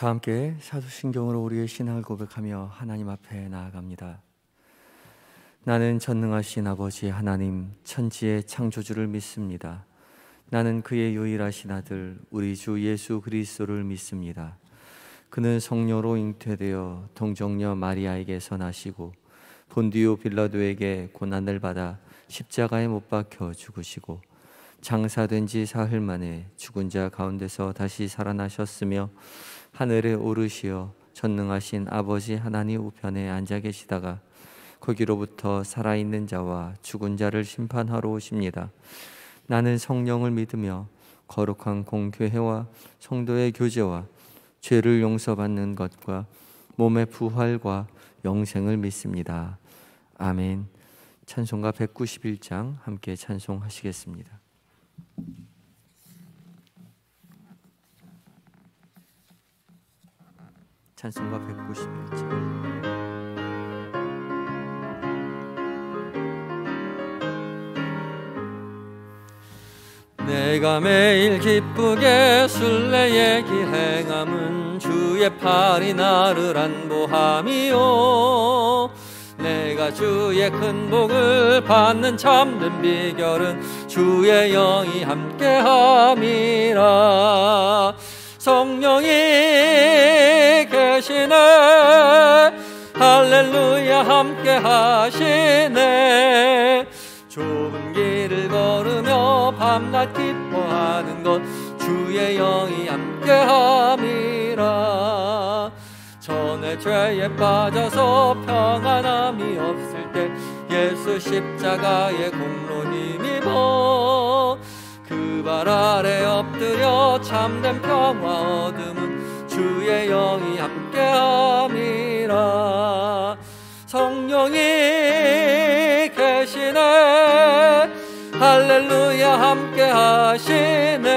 다 함께 사도신경으로 우리의 신앙을 고백하며 하나님 앞에 나아갑니다. 나는 전능하신 아버지 하나님 천지의 창조주를 믿습니다. 나는 그의 유일하신 아들 우리 주 예수 그리스도를 믿습니다. 그는 성령으로 잉태되어 동정녀 마리아에게서 나시고 본디오 빌라도에게 고난을 받아 십자가에 못 박혀 죽으시고 장사된 지 사흘 만에 죽은 자 가운데서 다시 살아나셨으며 하늘에 오르시어 전능하신 아버지 하나님 우편에 앉아 계시다가 거기로부터 살아있는 자와 죽은 자를 심판하러 오십니다. 나는 성령을 믿으며 거룩한 공교회와 성도의 교제와 죄를 용서받는 것과 몸의 부활과 영생을 믿습니다. 아멘. 찬송가 191장 함께 찬송하시겠습니다. 찬송가 191장. 내가 매일 기쁘게 순례의 길 행함은 주의 팔이 나를 안보함이요, 내가 주의 큰 복을 받는 참된 비결은 주의 영이 함께함이라. 성령이 계시네, 할렐루야 함께 하시네. 좁은 길을 걸으며 밤낮 기뻐하는 것 주의 영이 함께함이라. 전에 죄에 빠져서 평안함이 없을 때 예수 십자가의 공로 힘입어 그 발 아래 엎드려 참된 평화 얻음은 주의 영이 함께함이라. 성령이 계시네, 할렐루야 함께 하시네.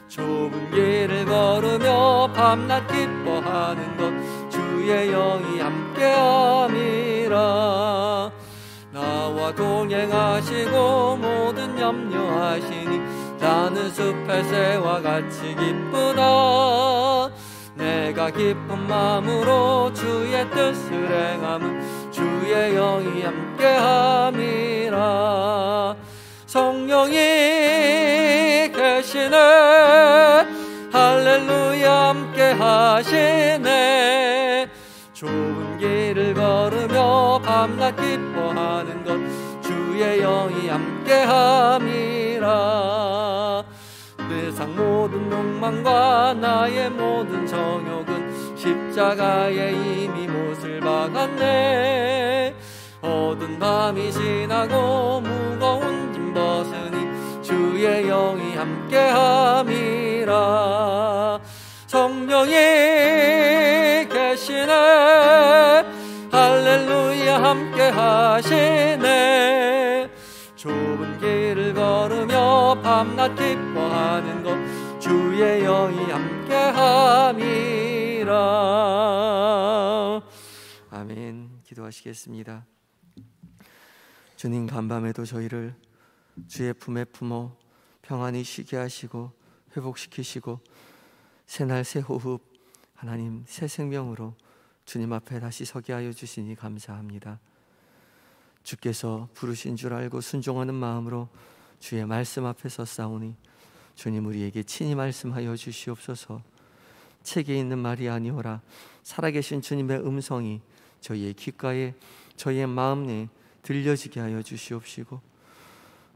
좁은 길을 걸으며 밤낮 기뻐하는 것 주의 영이 함께함이라. 나와 동행하시고 모든 염려하시니 나는 숲의 새와 같이 기쁘다. 내가 기쁜 마음으로 주의 뜻을 행함은 주의 영이 함께함이라. 성령이 계시네, 할렐루야 함께 하시네. 좁은 길을 걸으며 밤낮 기뻐하는 것 주의 영이 함께함이라. 세상 모든 욕망과 나의 모든 정욕은 십자가에 이미 못을 박았네. 어두운 밤이 지나고 무거운 짐 벗으니 주의 영이 함께함이라. 성령이 계시네, 할렐루야 함께 하시네. 좁은 길을 걸으며 밤낮 기뻐하는 것 주의 영이 함께함이라. 아멘. 기도하시겠습니다. 주님, 간밤에도 저희를 주의 품에 품어 평안히 쉬게 하시고 회복시키시고 새날 새 호흡 하나님 새 생명으로 주님 앞에 다시 서게 하여 주시니 감사합니다. 주께서 부르신 줄 알고 순종하는 마음으로 주의 말씀 앞에 섰사오니 주님 우리에게 친히 말씀하여 주시옵소서. 책에 있는 말이 아니오라 살아계신 주님의 음성이 저희의 귓가에 저희의 마음 내에 들려지게 하여 주시옵시고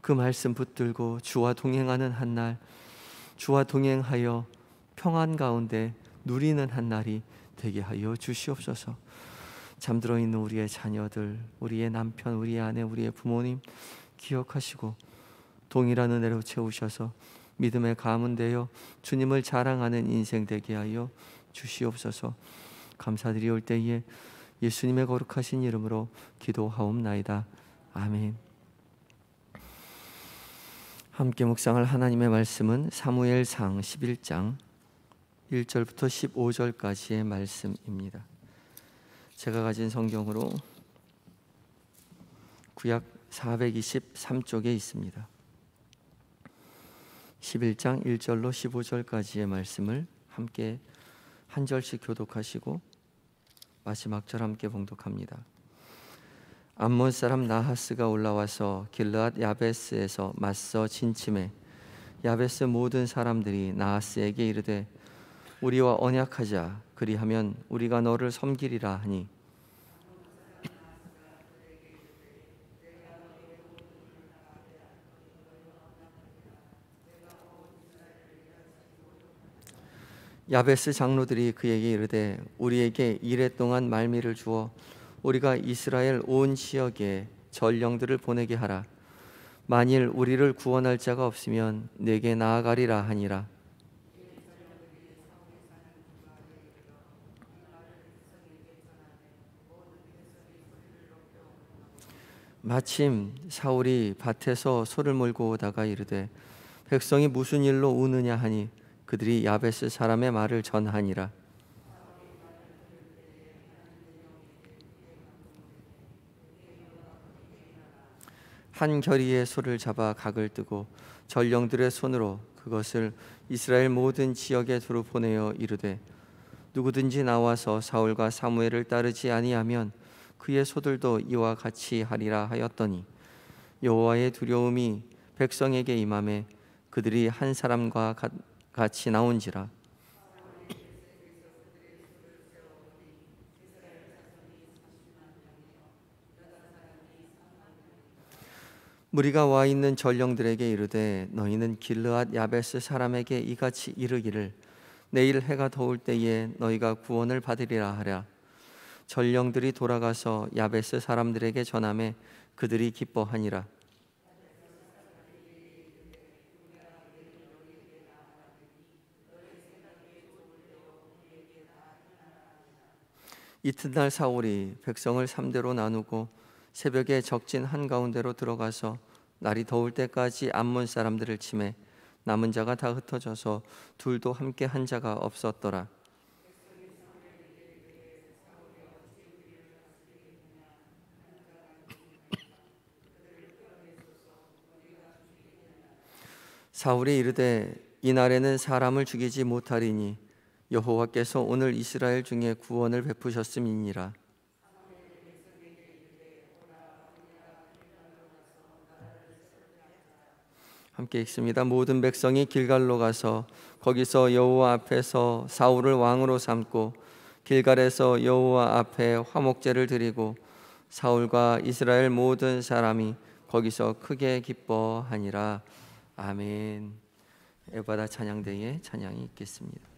그 말씀 붙들고 주와 동행하는 한날, 주와 동행하여 평안 가운데 누리는 한날이 되게 하여 주시옵소서. 잠들어 있는 우리의 자녀들, 우리의 남편, 우리의 아내, 우리의 부모님 기억하시고 동일한 은혜로 채우셔서 믿음의 가문되어 주님을 자랑하는 인생 되게 하여 주시옵소서. 감사드리올 때에 예수님의 거룩하신 이름으로 기도하옵나이다. 아멘. 함께 묵상할 하나님의 말씀은 사무엘상 11장 1절부터 15절까지의 말씀입니다. 제가 가진 성경으로 구약 423쪽에 있습니다. 11장 1절로 15절까지의 말씀을 함께 한 절씩 교독하시고 마지막 절 함께 봉독합니다. 암몬 사람 나하스가 올라와서 길르앗 야베스에서 맞서 진침해 야베스 모든 사람들이 나하스에게 이르되 우리와 언약하자. 그리하면 우리가 너를 섬기리라 하니 야베스 장로들이 그에게 이르되 우리에게 이레 동안 말미를 주어 우리가 이스라엘 온 지역에 전령들을 보내게 하라. 만일 우리를 구원할 자가 없으면 내게 나아가리라 하니라. 마침 사울이 밭에서 소를 몰고 오다가 이르되 백성이 무슨 일로 우느냐 하니 그들이 야베스 사람의 말을 전하니라. 한 겨리의 소를 잡아 각을 뜨고 전령들의 손으로 그것을 이스라엘 모든 지역에 두루 보내어 이르되 누구든지 나와서 사울과 사무엘을 따르지 아니하면 그의 소들도 이와 같이 하리라 하였더니 여호와의 두려움이 백성에게 임하매 그들이 한 사람과 같이 나온지라. 무리가 와 있는 전령들에게 이르되 너희는 길르앗 야베스 사람에게 이같이 이르기를 내일 해가 더울 때에 너희가 구원을 받으리라 하랴. 전령들이 돌아가서 야베스 사람들에게 전하매 그들이 기뻐하니라. 이튿날 사울이 백성을 3대로 나누고 새벽에 적진 한가운데로 들어가서 날이 더울 때까지 암몬 사람들을 치매 남은 자가 다 흩어져서 둘도 함께 한 자가 없었더라. 사울이 이르되 이날에는 사람을 죽이지 못하리니 여호와께서 오늘 이스라엘 중에 구원을 베푸셨음이니라. 함께 읽습니다. 모든 백성이 길갈로 가서 거기서 여호와 앞에서 사울을 왕으로 삼고 길갈에서 여호와 앞에 화목제를 드리고 사울과 이스라엘 모든 사람이 거기서 크게 기뻐하니라. 아멘. 에바다 찬양대에 찬양이 있겠습니다.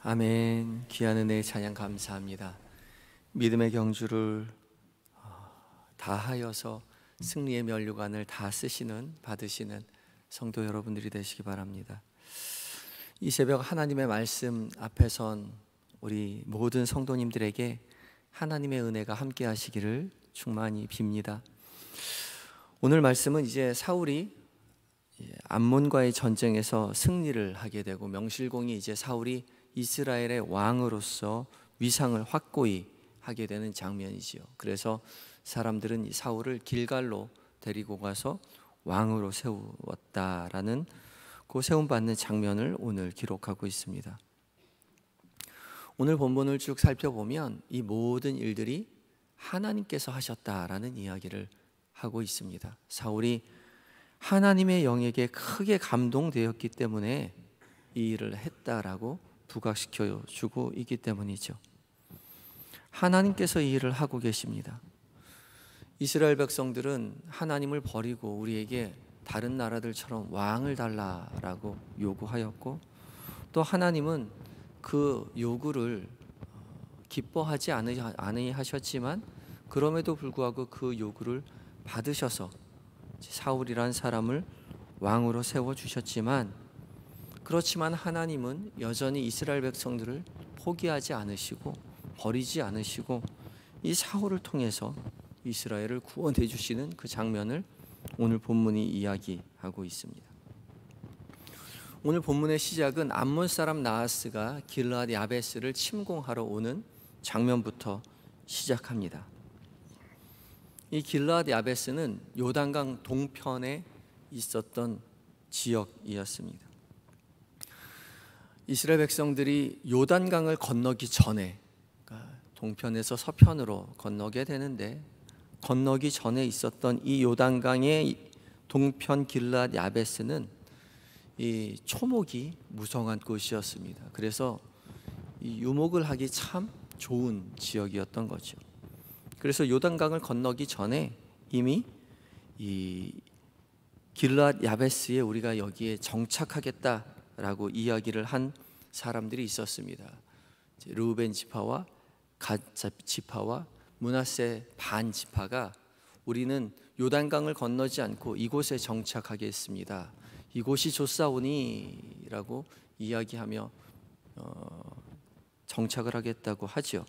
아멘. 귀한 은혜의 찬양 감사합니다. 믿음의 경주를 다하여서 승리의 면류관을 다 받으시는 성도 여러분들이 되시기 바랍니다. 이 새벽 하나님의 말씀 앞에 선 우리 모든 성도님들에게 하나님의 은혜가 함께 하시기를 충만히 빕니다. 오늘 말씀은 이제 사울이 암몬과의 전쟁에서 승리를 하게 되고, 명실공히 이제 사울이 이스라엘의 왕으로서 위상을 확고히 하게 되는 장면이지요. 그래서 사람들은 이 사울을 길갈로 데리고 가서 왕으로 세웠다라는 그 세움받는 장면을 오늘 기록하고 있습니다. 오늘 본문을 쭉 살펴보면 이 모든 일들이 하나님께서 하셨다라는 이야기를 하고 있습니다. 사울이 하나님의 영에게 크게 감동되었기 때문에 이 일을 했다라고 부각시켜 주고 있기 때문이죠. 하나님께서 이 일을 하고 계십니다. 이스라엘 백성들은 하나님을 버리고 우리에게 다른 나라들처럼 왕을 달라라고 요구하였고, 또 하나님은 그 요구를 기뻐하지 않으셨지만 그럼에도 불구하고 그 요구를 받으셔서 사울이란 사람을 왕으로 세워주셨지만, 그렇지만 하나님은 여전히 이스라엘 백성들을 포기하지 않으시고 버리지 않으시고 이 사울을 통해서 이스라엘을 구원해 주시는 그 장면을 오늘 본문이 이야기하고 있습니다. 오늘 본문의 시작은 암몬 사람 나하스가 길르앗 야베스를 침공하러 오는 장면부터 시작합니다. 이 길르앗 야베스는 요단강 동편에 있었던 지역이었습니다. 이스라엘 백성들이 요단강을 건너기 전에, 그러니까 동편에서 서편으로 건너게 되는데, 건너기 전에 있었던 이 요단강의 동편 길르앗 야베스는 이 초목이 무성한 곳이었습니다. 그래서 이 유목을 하기 참 좋은 지역이었던 거죠. 그래서 요단강을 건너기 전에 이미 이 길르앗 야베스에 우리가 여기에 정착하겠다라고 이야기를 한 사람들이 있었습니다. 르우벤 지파와 갓 지파와 므낫세 반 지파가 우리는 요단강을 건너지 않고 이곳에 정착하겠습니다. 이곳이 좋사오니라고 이야기하며 정착을 하겠다고 하죠.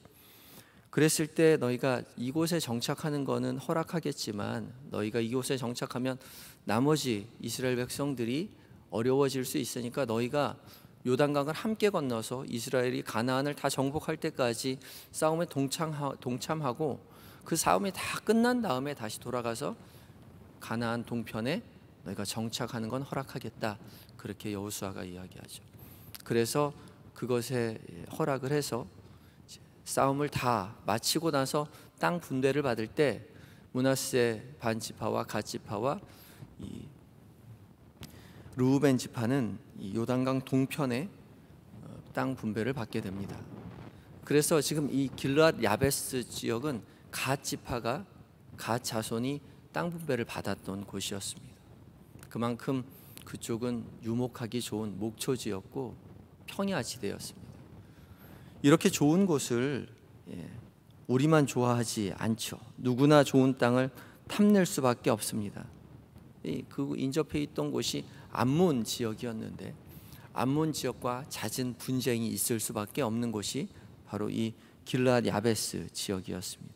그랬을 때 너희가 이곳에 정착하는 것은 허락하겠지만 너희가 이곳에 정착하면 나머지 이스라엘 백성들이 어려워질 수 있으니까 너희가 요단강을 함께 건너서 이스라엘이 가나안을 다 정복할 때까지 싸움에 동참하고 그 싸움이 다 끝난 다음에 다시 돌아가서 가나안 동편에 너희가 정착하는 건 허락하겠다, 그렇게 여호수아가 이야기하죠. 그래서 그것에 허락을 해서 싸움을 다 마치고 나서 땅 분배를 받을 때 므낫세 반 지파와 갓 지파와 이 르우벤 지파는 이 요단강 동편에 땅 분배를 받게 됩니다. 그래서 지금 이 길르앗 야베스 지역은 갓 지파가, 갓 자손이 땅 분배를 받았던 곳이었습니다. 그만큼 그쪽은 유목하기 좋은 목초지였고 평야지대였습니다. 이렇게 좋은 곳을 우리만 좋아하지 않죠. 누구나 좋은 땅을 탐낼 수밖에 없습니다. 그 인접해 있던 곳이 암몬 지역이었는데 암몬 지역과 잦은 분쟁이 있을 수밖에 없는 곳이 바로 이 길르앗 야베스 지역이었습니다.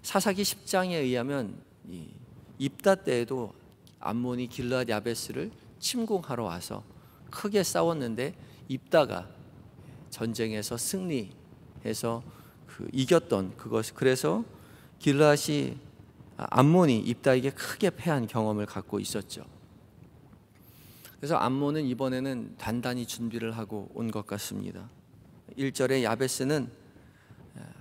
사사기 10장에 의하면 입다 때에도 암몬이 길르앗 야베스를 침공하러 와서 크게 싸웠는데 입다가 전쟁에서 승리해서 이겼던 그것, 그래서 길르앗이 암몬이 입다에게 크게 패한 경험을 갖고 있었죠. 그래서 암몬은 이번에는 단단히 준비를 하고 온 것 같습니다. 1절에 야베스는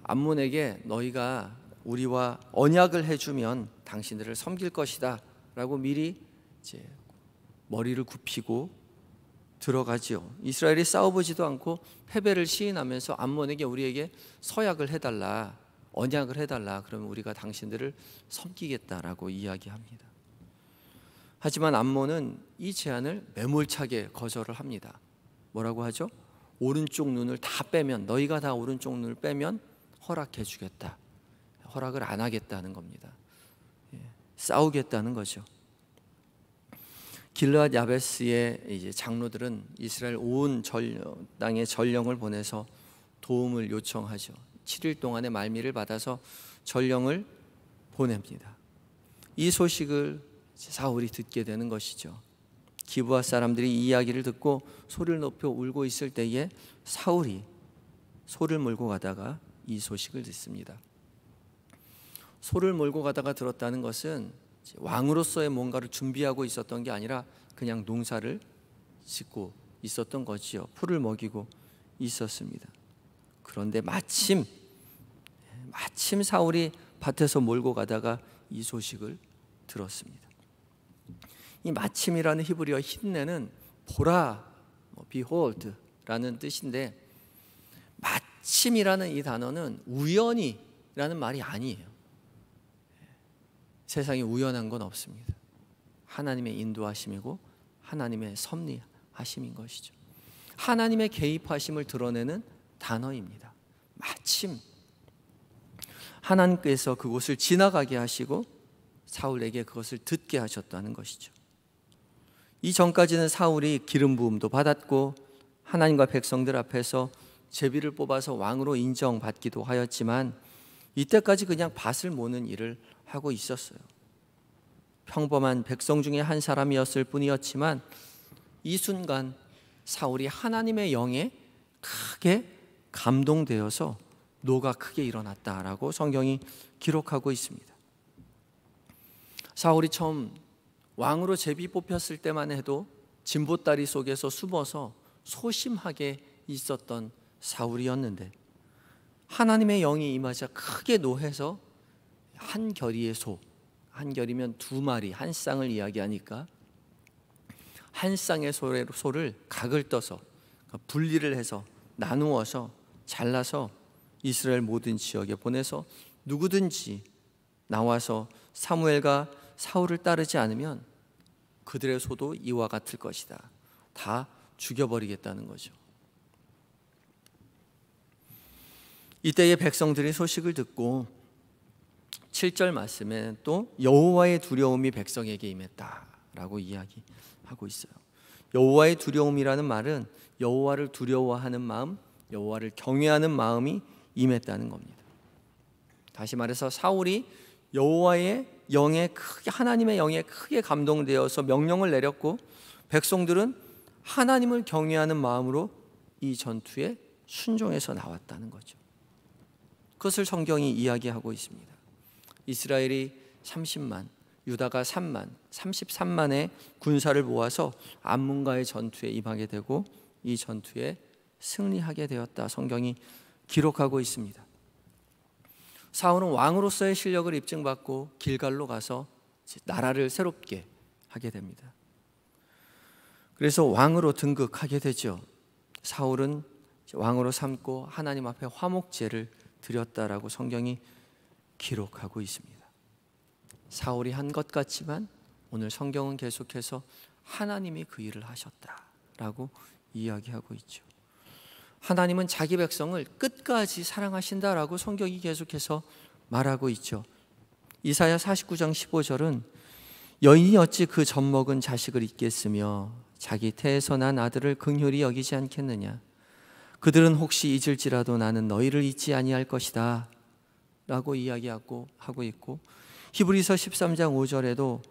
암몬에게 너희가 우리와 언약을 해주면 당신들을 섬길 것이다 라고 미리 이제 머리를 굽히고 들어가지요. 이스라엘이 싸워보지도 않고 패배를 시인하면서 암몬에게 우리에게 서약을 해달라, 언약을 해달라, 그러면 우리가 당신들을 섬기겠다라고 이야기합니다. 하지만 암몬은 이 제안을 매몰차게 거절을 합니다. 뭐라고 하죠? 오른쪽 눈을 다 빼면, 너희가 다 오른쪽 눈을 빼면 허락해 주겠다. 허락을 안 하겠다는 겁니다. 싸우겠다는 거죠. 길르앗 야베스의 이제 장로들은 이스라엘 온 땅에 전령을 보내서 도움을 요청하죠. 7일 동안의 말미를 받아서 전령을 보냅니다. 이 소식을 사울이 듣게 되는 것이죠. 기브아 사람들이 이 이야기를 듣고 소리를 높여 울고 있을 때에 사울이 소를 몰고 가다가 이 소식을 듣습니다. 소를 몰고 가다가 들었다는 것은 왕으로서의 뭔가를 준비하고 있었던 게 아니라 그냥 농사를 짓고 있었던 거지요. 풀을 먹이고 있었습니다. 그런데 마침 사울이 밭에서 몰고 가다가 이 소식을 들었습니다. 이 마침이라는 히브리어 힌내는 보라, behold라는 뜻인데, 마침이라는 이 단어는 우연이라는 말이 아니에요. 세상에 우연한 건 없습니다. 하나님의 인도하심이고 하나님의 섭리하심인 것이죠. 하나님의 개입하심을 드러내는 단어입니다. 마침 하나님께서 그곳을 지나가게 하시고 사울에게 그것을 듣게 하셨다는 것이죠. 이전까지는 사울이 기름 부음도 받았고 하나님과 백성들 앞에서 제비를 뽑아서 왕으로 인정받기도 하였지만 이때까지 그냥 밭을 모는 일을 하고 있었어요. 평범한 백성 중에 한 사람이었을 뿐이었지만 이 순간 사울이 하나님의 영에 크게 감동되어서 노가 크게 일어났다라고 성경이 기록하고 있습니다. 사울이 처음 왕으로 제비 뽑혔을 때만 해도 진보다리 속에서 숨어서 소심하게 있었던 사울이었는데 하나님의 영이 임하자 크게 노해서 한 결의의 소, 한 결이면 두 마리, 한 쌍을 이야기하니까 한 쌍의 소를 각을 떠서 분리를 해서 나누어서 잘라서 이스라엘 모든 지역에 보내서 누구든지 나와서 사무엘과 사울을 따르지 않으면 그들의 소도 이와 같을 것이다. 다 죽여버리겠다는 거죠. 이때의 백성들이 소식을 듣고 7절 말씀에 또 여호와의 두려움이 백성에게 임했다라고 이야기하고 있어요. 여호와의 두려움이라는 말은 여호와를 두려워하는 마음, 여호와를 경외하는 마음이 임했다는 겁니다. 다시 말해서 사울이 여호와의 영에 크게, 하나님의 영에 크게 감동되어서 명령을 내렸고 백성들은 하나님을 경외하는 마음으로 이 전투에 순종해서 나왔다는 거죠. 그것을 성경이 이야기하고 있습니다. 이스라엘이 30만, 유다가 3만, 33만의 군사를 모아서 암몬과의 전투에 임하게 되고 이 전투에 승리하게 되었다. 성경이 기록하고 있습니다. 사울은 왕으로서의 실력을 입증받고 길갈로 가서 나라를 새롭게 하게 됩니다. 그래서 왕으로 등극하게 되죠. 사울은 왕으로 삼고 하나님 앞에 화목제를 드렸다라고 성경이 기록하고 있습니다. 사울이 한 것 같지만 오늘 성경은 계속해서 하나님이 그 일을 하셨다라고 이야기하고 있죠. 하나님은 자기 백성을 끝까지 사랑하신다라고 성경이 계속해서 말하고 있죠. 이사야 49장 15절은 여인이 어찌 그 젖먹은 자식을 잊겠으며 자기 태에서 난 아들을 긍휼히 여기지 않겠느냐. 그들은 혹시 잊을지라도 나는 너희를 잊지 아니할 것이다 라고 이야기하고 하고 있고, 히브리서 13장 5절에도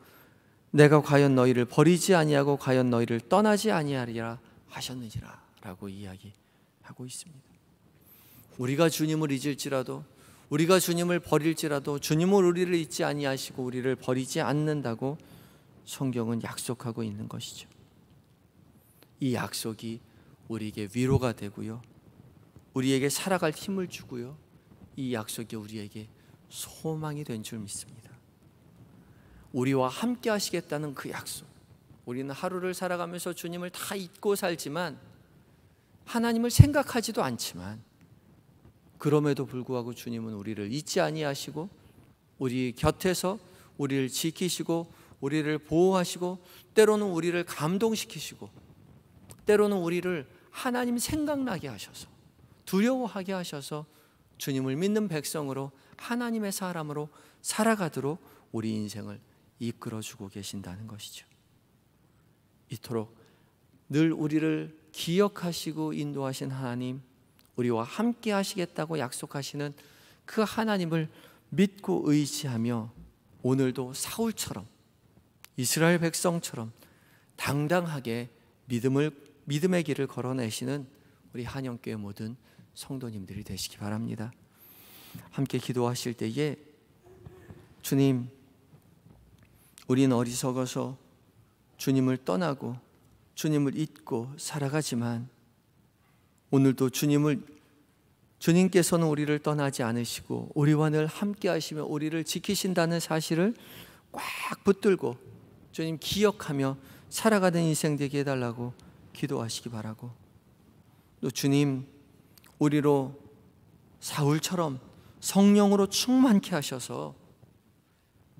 내가 과연 너희를 버리지 아니하고 과연 너희를 떠나지 아니하리라 하셨느니라 라고 이야기하고 있습니다. 우리가 주님을 잊을지라도, 우리가 주님을 버릴지라도 주님은 우리를 잊지 아니하시고 우리를 버리지 않는다고 성경은 약속하고 있는 것이죠. 이 약속이 우리에게 위로가 되고요, 우리에게 살아갈 힘을 주고요, 이 약속이 우리에게 소망이 된 줄 믿습니다. 우리와 함께 하시겠다는 그 약속. 우리는 하루를 살아가면서 주님을 다 잊고 살지만, 하나님을 생각하지도 않지만, 그럼에도 불구하고 주님은 우리를 잊지 아니하시고 우리 곁에서 우리를 지키시고 우리를 보호하시고 때로는 우리를 감동시키시고 때로는 우리를 하나님 생각나게 하셔서 두려워하게 하셔서 주님을 믿는 백성으로 하나님의 사람으로 살아가도록 우리 인생을 이끌어주고 계신다는 것이죠. 이토록 늘 우리를 기억하시고 인도하신 하나님, 우리와 함께 하시겠다고 약속하시는 그 하나님을 믿고 의지하며 오늘도 사울처럼, 이스라엘 백성처럼 당당하게 믿음의 길을 걸어내시는 우리 한영교회 모든 성도님들이 되시기 바랍니다. 함께 기도하실 때에 주님, 우린 어리석어서 주님을 떠나고 주님을 잊고 살아가지만 오늘도 주님께서는 우리를 떠나지 않으시고 우리와 늘 함께 하시며 우리를 지키신다는 사실을 꽉 붙들고 주님 기억하며 살아가는 인생 되게 해달라고 기도하시기 바라고, 또 주님, 우리로 사울처럼 성령으로 충만케 하셔서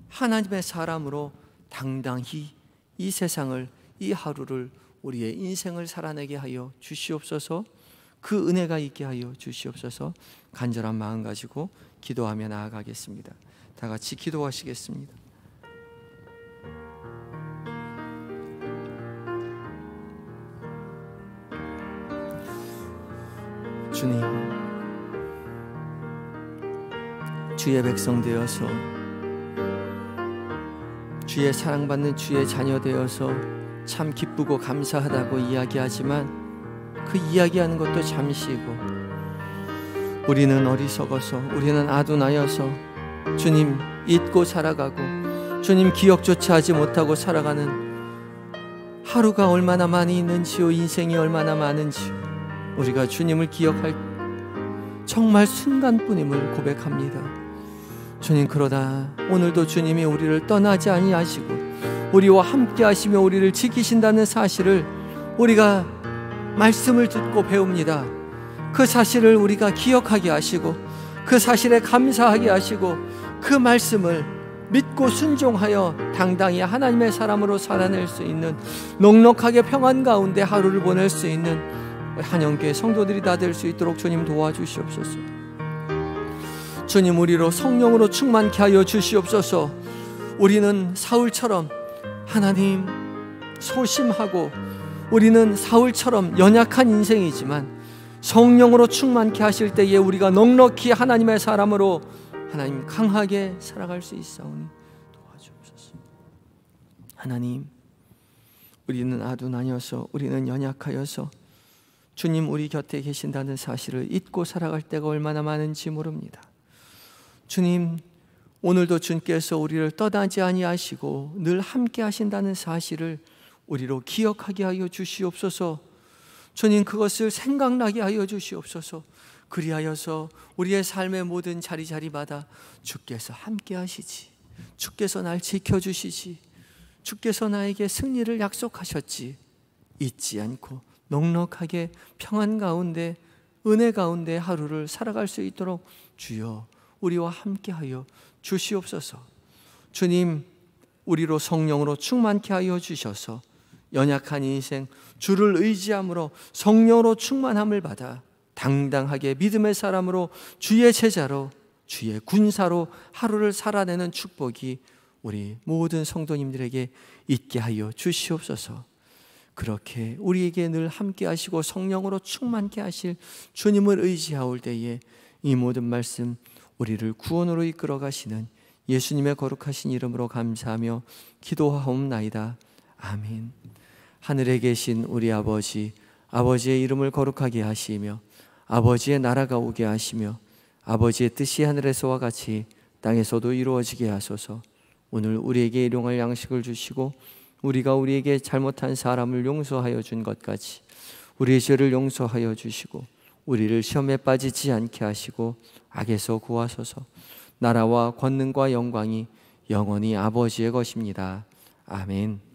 하나님의 사람으로 당당히 이 세상을, 이 하루를, 우리의 인생을 살아내게 하여 주시옵소서. 그 은혜가 있게 하여 주시옵소서. 간절한 마음 가지고 기도하며 나아가겠습니다. 다 같이 기도하시겠습니다. 주님, 주의 백성 되어서, 주의 사랑받는 주의 자녀 되어서 참 기쁘고 감사하다고 이야기하지만 그 이야기하는 것도 잠시고, 우리는 어리석어서, 우리는 아둔하여서 주님 잊고 살아가고 주님 기억조차 하지 못하고 살아가는 하루가 얼마나 많이 있는지요, 인생이 얼마나 많은지요. 우리가 주님을 기억할 정말 순간뿐임을 고백합니다. 주님, 그러나 오늘도 주님이 우리를 떠나지 아니하시고 우리와 함께 하시며 우리를 지키신다는 사실을 우리가 말씀을 듣고 배웁니다. 그 사실을 우리가 기억하게 하시고 그 사실에 감사하게 하시고 그 말씀을 믿고 순종하여 당당히 하나님의 사람으로 살아낼 수 있는, 넉넉하게 평안 가운데 하루를 보낼 수 있는 한영교회 성도들이 다 될 수 있도록 주님 도와주시옵소서. 주님, 우리로 성령으로 충만케 하여 주시옵소서. 우리는 사울처럼 하나님 소심하고 우리는 사울처럼 연약한 인생이지만 성령으로 충만케 하실 때에 우리가 넉넉히 하나님의 사람으로 하나님 강하게 살아갈 수 있사오니 도와주옵소서. 하나님, 우리는 아둔하여서, 우리는 연약하여서 주님 우리 곁에 계신다는 사실을 잊고 살아갈 때가 얼마나 많은지 모릅니다. 주님, 오늘도 주님께서 우리를 떠나지 아니하시고 늘 함께 하신다는 사실을 우리로 기억하게 하여 주시옵소서. 주님, 그것을 생각나게 하여 주시옵소서. 그리하여서 우리의 삶의 모든 자리마다 주께서 함께 하시지, 주께서 날 지켜주시지, 주께서 나에게 승리를 약속하셨지, 잊지 않고 넉넉하게 평안 가운데, 은혜 가운데 하루를 살아갈 수 있도록 주여 우리와 함께하여 주시옵소서. 주님, 우리로 성령으로 충만케 하여 주셔서 연약한 인생 주를 의지함으로 성령으로 충만함을 받아 당당하게 믿음의 사람으로, 주의 제자로, 주의 군사로 하루를 살아내는 축복이 우리 모든 성도님들에게 있게 하여 주시옵소서. 그렇게 우리에게 늘 함께 하시고 성령으로 충만케 하실 주님을 의지하올 때에 이 모든 말씀 우리를 구원으로 이끌어 가시는 예수님의 거룩하신 이름으로 감사하며 기도하옵나이다. 아멘. 하늘에 계신 우리 아버지, 아버지의 이름을 거룩하게 하시며 아버지의 나라가 오게 하시며 아버지의 뜻이 하늘에서와 같이 땅에서도 이루어지게 하소서. 오늘 우리에게 일용할 양식을 주시고 우리가 우리에게 잘못한 사람을 용서하여 준 것 같이 우리의 죄를 용서하여 주시고 우리를 시험에 빠지지 않게 하시고 악에서 구하소서. 나라와 권능과 영광이 영원히 아버지의 것입니다. 아멘.